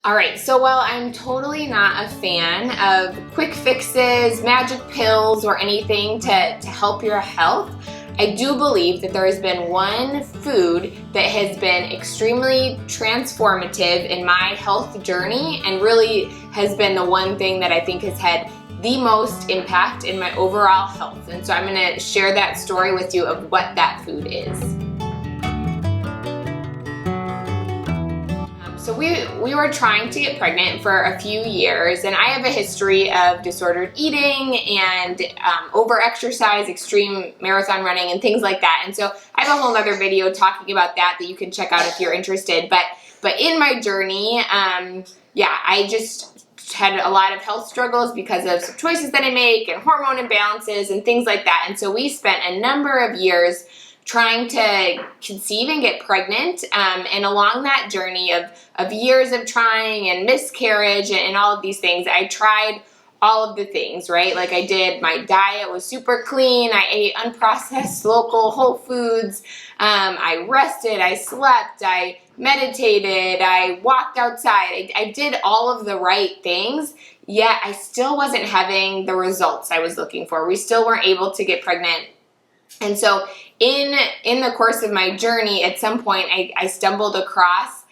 All right, so while I'm totally not a fan of quick fixes, magic pills, or anything to help your health, I do believe that there has been one food that has been extremely transformative in my health journey and really has been the one thing that I think has had the most impact in my overall health. And so I'm going to share that story with you of what that food is. So we were trying to get pregnant for a few years, and I have a history of disordered eating and over-exercise, extreme marathon running, and things like that. And so I have a whole other video talking about that you can check out if you're interested. But in my journey, I just had a lot of health struggles because of some choices that I make and hormone imbalances and things like that. And so we spent a number of years trying to conceive and get pregnant, and along that journey of years of trying and miscarriage and all of these things, I tried all of the things, right? Like I did, my diet was super clean, I ate unprocessed local whole foods, I rested, I slept, I meditated, I walked outside, I did all of the right things, yet I still wasn't having the results I was looking for. We still weren't able to get pregnant. And so in the course of my journey, at some point, I stumbled across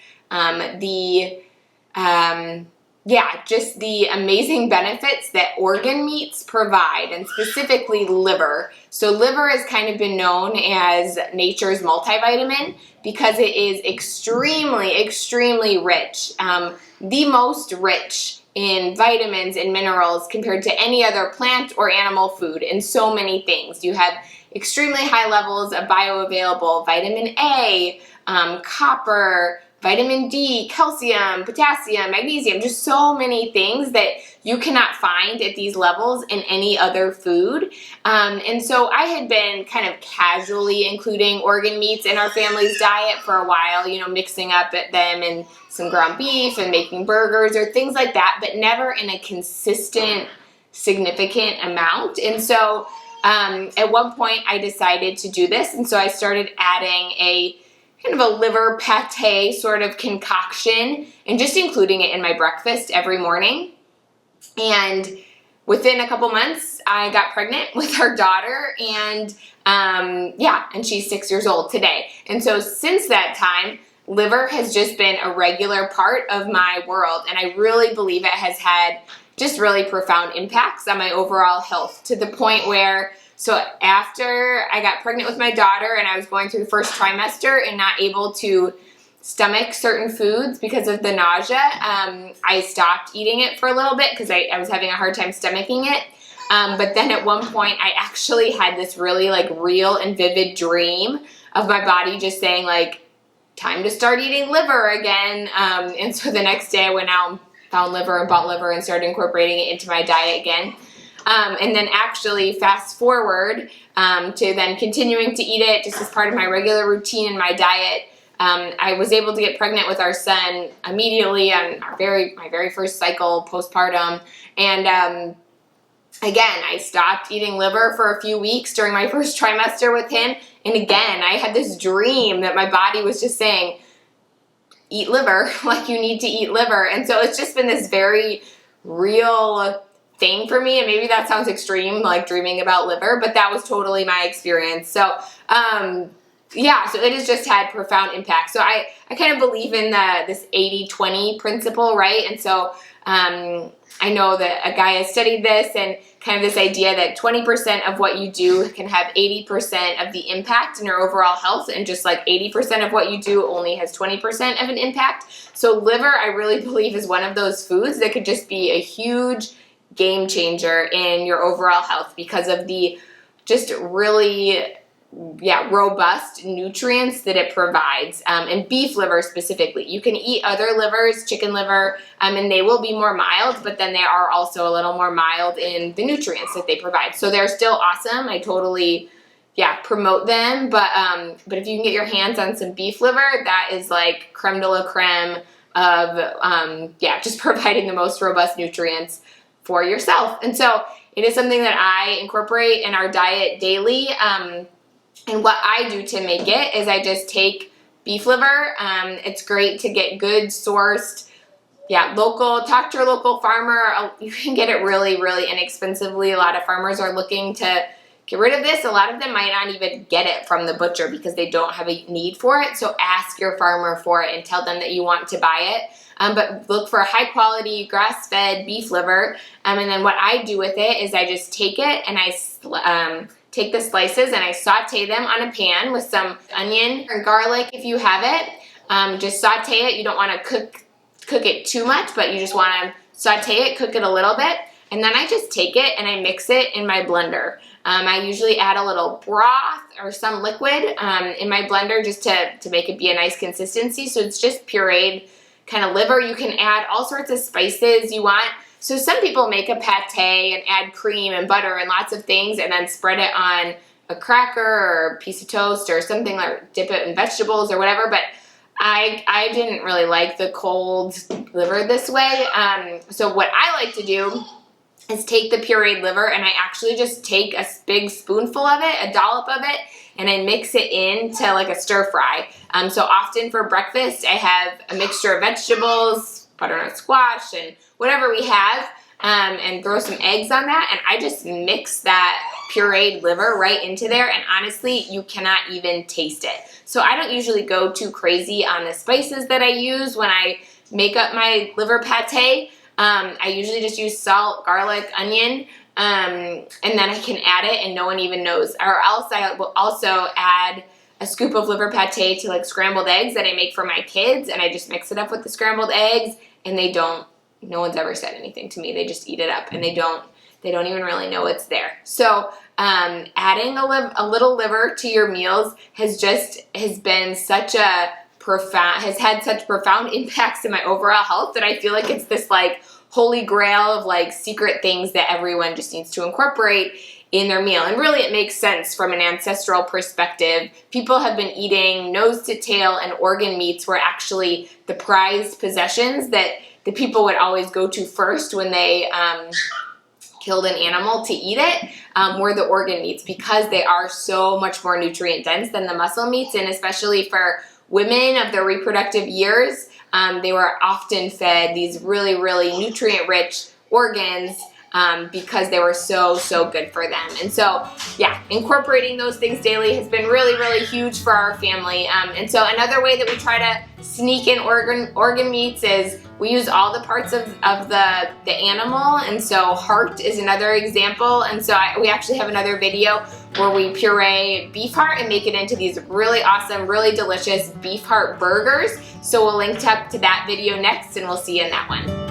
just the amazing benefits that organ meats provide, and specifically liver. So liver has kind of been known as nature's multivitamin because it is extremely, extremely rich, the most rich in vitamins and minerals compared to any other plant or animal food in so many things. You have extremely high levels of bioavailable vitamin A, copper, vitamin D, calcium, potassium, magnesium, just so many things that you cannot find at these levels in any other food. And so I had been kind of casually including organ meats in our family's diet for a while, mixing up at them and some ground beef and making burgers or things like that, but never in a consistent, significant amount. And so at one point I decided to do this, and so I started adding a kind of a liver pate sort of concoction and just including it in my breakfast every morning. And within a couple months, I got pregnant with our daughter, and she's 6 years old today. And so since that time, liver has just been a regular part of my world, and I really believe it has had just really profound impacts on my overall health, to the point where, so after I got pregnant with my daughter and I was going through the first trimester and not able to stomach certain foods because of the nausea, I stopped eating it for a little bit because I was having a hard time stomaching it. But then at one point I actually had this really real and vivid dream of my body just saying time to start eating liver again. And so the next day I went out and found liver and bought liver and started incorporating it into my diet again. And then actually fast forward to then continuing to eat it just as part of my regular routine in my diet. I was able to get pregnant with our son immediately on my very first cycle postpartum. And again, I stopped eating liver for a few weeks during my first trimester with him. And again, I had this dream that my body was just saying, eat liver, you need to eat liver. And so it's just been this very real thing for me, and maybe that sounds extreme, dreaming about liver, but that was totally my experience. So so it has just had profound impact. So I kind of believe in this 80-20 principle, right? And so I know that a guy has studied this, and kind of this idea that 20% of what you do can have 80% of the impact in your overall health, and just 80% of what you do only has 20% of an impact. So liver, I really believe, is one of those foods that could just be a huge game changer in your overall health because of the just really robust nutrients that it provides, and beef liver specifically. You can eat other livers, chicken liver, and they will be more mild, but then they are also a little more mild in the nutrients that they provide. So they're still awesome. I totally promote them, but if you can get your hands on some beef liver, that is creme de la creme of just providing the most robust nutrients for yourself. And so it is something that I incorporate in our diet daily. And what I do to make it is I just take beef liver. It's great to get good sourced Yeah, talk to your local farmer. You can get it really, really inexpensively. A lot of farmers are looking to get rid of this. A lot of them might not even get it from the butcher because they don't have a need for it. So ask your farmer for it and tell them that you want to buy it. But look for high quality grass-fed beef liver. And then what I do with it is I just take it and I take the slices and I saute them on a pan with some onion or garlic if you have it. Just saute it. You don't want to cook it too much, but you just want to saute it, cook it a little bit. And then I just take it and I mix it in my blender. I usually add a little broth or some liquid in my blender just to make it be a nice consistency. So it's just pureed kind of liver. You can add all sorts of spices you want. So some people make a pate and add cream and butter and lots of things and then spread it on a cracker or a piece of toast or something, like dip it in vegetables or whatever. But I didn't really like the cold liver this way. So what I like to do is take the pureed liver and I actually just take a big spoonful of it, a dollop of it, and I mix it into like a stir fry. So often for breakfast, I have a mixture of vegetables, butternut squash, and whatever we have, and throw some eggs on that. And I just mix that pureed liver right into there. And honestly, you cannot even taste it. So I don't usually go too crazy on the spices that I use when I make up my liver pate. I usually just use salt, garlic, onion, and then I can add it and no one even knows. Or else I will also add a scoop of liver pate to like scrambled eggs that I make for my kids, and I just mix it up with the scrambled eggs, and no one's ever said anything to me. They just eat it up and they don't even really know it's there. So adding a little liver to your meals has had such profound impacts in my overall health that I feel like it's this like holy grail of like secret things that everyone just needs to incorporate in their meal. And really it makes sense from an ancestral perspective. People have been eating nose to tail and organ meats were actually the prized possessions that the people would always go to first when they killed an animal to eat it, were the organ meats, because they are so much more nutrient dense than the muscle meats. And especially for women of their reproductive years, they were often fed these really, really nutrient-rich organs because they were so good for them. And so, yeah, incorporating those things daily has been really, really huge for our family. And so another way that we try to sneak in organ meats is we use all the parts of the animal. And so heart is another example. And so we actually have another video where we puree beef heart and make it into these really awesome, really delicious beef heart burgers. So we'll link up to that video next, and we'll see you in that one.